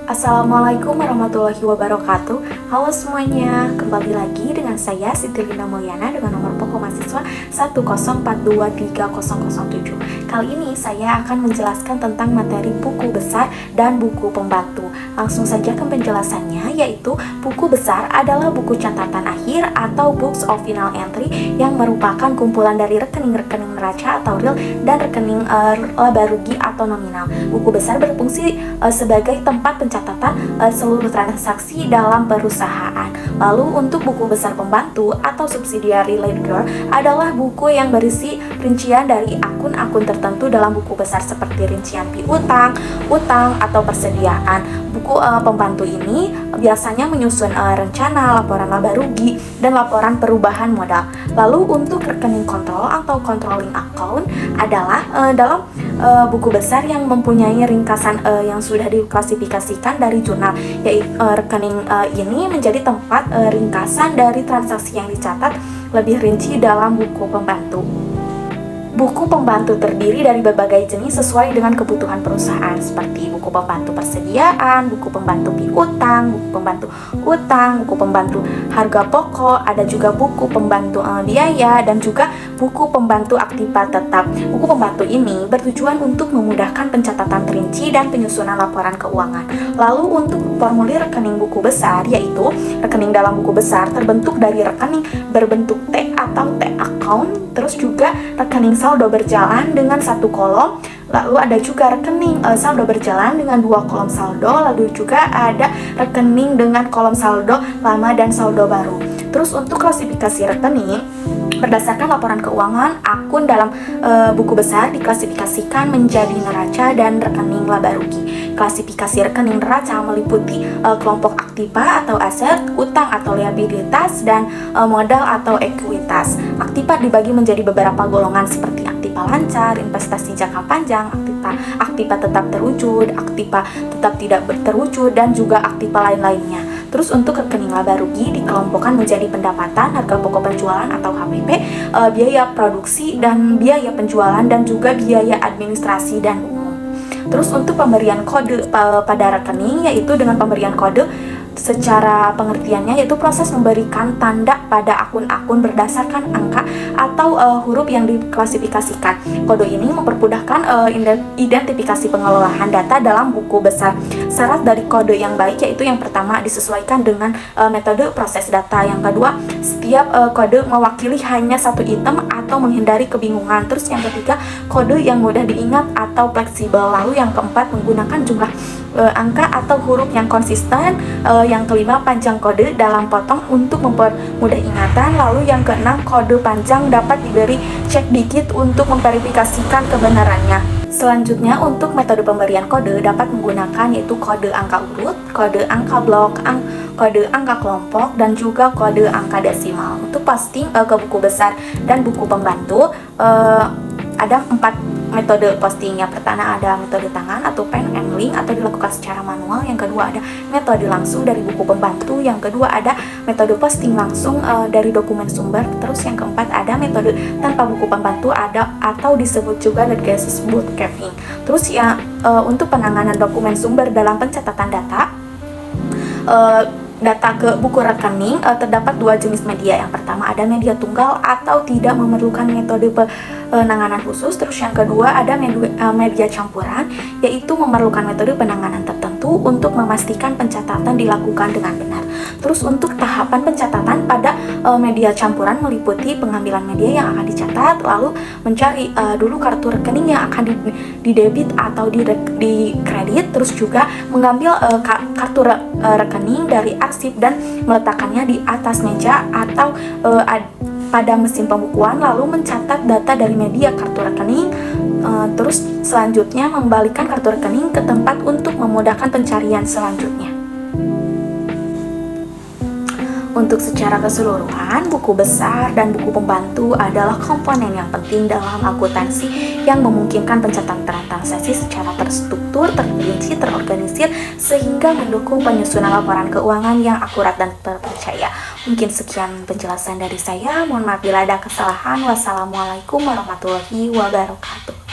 Assalamualaikum warahmatullahi wabarakatuh. Halo semuanya, kembali lagi dengan saya Siti Linda Mulyana dengan nomor pokok mahasiswa 104230007. Kali ini saya akan menjelaskan tentang materi buku besar dan buku pembantu. Langsung saja ke penjelasannya, yaitu buku besar adalah buku catatan akhir atau books of final entry yang merupakan kumpulan dari rekening-rekening neraca atau real dan rekening laba rugi atau nominal. Buku besar berfungsi sebagai tempat pencatatan seluruh transaksi dalam perusahaan. Lalu untuk buku besar pembantu atau subsidiary ledger adalah buku yang berisi rincian dari akun-akun tertentu dalam buku besar seperti rincian piutang, utang, atau persediaan. Buku pembantu ini biasanya menyusun rencana, laporan laba rugi, dan laporan perubahan modal. Lalu untuk rekening kontrol atau controlling account adalah dalam buku besar yang mempunyai ringkasan yang sudah diklasifikasikan dari jurnal, yaitu rekening ini menjadi tempat ringkasan dari transaksi yang dicatat lebih rinci dalam buku pembantu. Buku pembantu terdiri dari berbagai jenis sesuai dengan kebutuhan perusahaan, seperti buku pembantu persediaan, buku pembantu piutang, buku pembantu utang, buku pembantu harga pokok, ada juga buku pembantu biaya, dan juga buku pembantu aktiva tetap. Buku pembantu ini bertujuan untuk memudahkan pencatatan terinci dan penyusunan laporan keuangan. Lalu untuk formulir rekening buku besar, yaitu rekening dalam buku besar terbentuk dari rekening berbentuk T atau T account, terus juga rekening saldo berjalan dengan satu kolom, lalu ada juga rekening saldo berjalan dengan dua kolom saldo, lalu juga ada rekening dengan kolom saldo lama dan saldo baru. Terus untuk klasifikasi rekening berdasarkan laporan keuangan, akun dalam buku besar diklasifikasikan menjadi neraca dan rekening laba rugi. Klasifikasi rekening neraca meliputi kelompok aktiva atau aset, utang atau liabilitas, dan modal atau ekuitas. Aktiva dibagi menjadi beberapa golongan seperti aktiva lancar, investasi jangka panjang, aktiva tetap terwujud, aktiva tetap tidak terwujud, dan juga aktiva lain-lainnya. Terus untuk rekening laba rugi dikelompokkan menjadi pendapatan, harga pokok penjualan atau HPP, biaya produksi dan biaya penjualan, dan juga biaya administrasi dan umum. Terus untuk pemberian kode pada rekening, yaitu dengan pemberian kode secara pengertiannya yaitu proses memberikan tanda pada akun-akun berdasarkan angka atau huruf yang diklasifikasikan. Kode ini mempermudahkan identifikasi pengelolaan data dalam buku besar. Syarat dari kode yang baik yaitu yang pertama disesuaikan dengan metode proses data. Yang kedua, setiap kode mewakili hanya satu item atau menghindari kebingungan. Terus yang ketiga, kode yang mudah diingat atau fleksibel. Lalu yang keempat, menggunakan jumlah angka atau huruf yang konsisten. Yang kelima, panjang kode dalam potong untuk mempermudah ingatan. Lalu yang keenam, kode panjang dapat diberi cek dikit untuk memverifikasikan kebenarannya. Selanjutnya untuk metode pemberian kode dapat menggunakan yaitu kode angka urut, kode angka blok, kode angka kelompok, dan juga kode angka desimal. Untuk posting ke buku besar dan buku pembantu ada 4 metode posting. Yang pertama ada metode tangan atau pen and link atau dilakukan secara manual. Yang kedua ada metode langsung dari buku pembantu. Yang kedua ada metode posting langsung dari dokumen sumber. Terus yang keempat ada metode tanpa buku pembantu atau disebut juga legacy bootstrapping. Terus ya untuk penanganan dokumen sumber dalam pencatatan data ke buku rekening terdapat dua jenis media. Yang pertama ada media tunggal atau tidak memerlukan metode penanganan khusus. Terus yang kedua ada media campuran, yaitu memerlukan metode penanganan tertentu untuk memastikan pencatatan dilakukan dengan benar. Terus untuk tahapan pencatatan pada media campuran meliputi pengambilan media yang akan dicatat, lalu mencari dulu kartu rekening yang akan didebit atau di kredit, terus juga mengambil kartu rekening dari arsip dan meletakkannya di atas meja atau pada mesin pembukuan, lalu mencatat data dari media kartu rekening. Terus selanjutnya membalikan kartu rekening ke tempat untuk memudahkan pencarian selanjutnya. Untuk secara keseluruhan, buku besar dan buku pembantu adalah komponen yang penting dalam akuntansi yang memungkinkan pencatatan transaksi secara terstruktur, terperinci, terorganisir, sehingga mendukung penyusunan laporan keuangan yang akurat dan terpercaya. Mungkin sekian penjelasan dari saya. Mohon maaf bila ada kesalahan. Wassalamualaikum warahmatullahi wabarakatuh.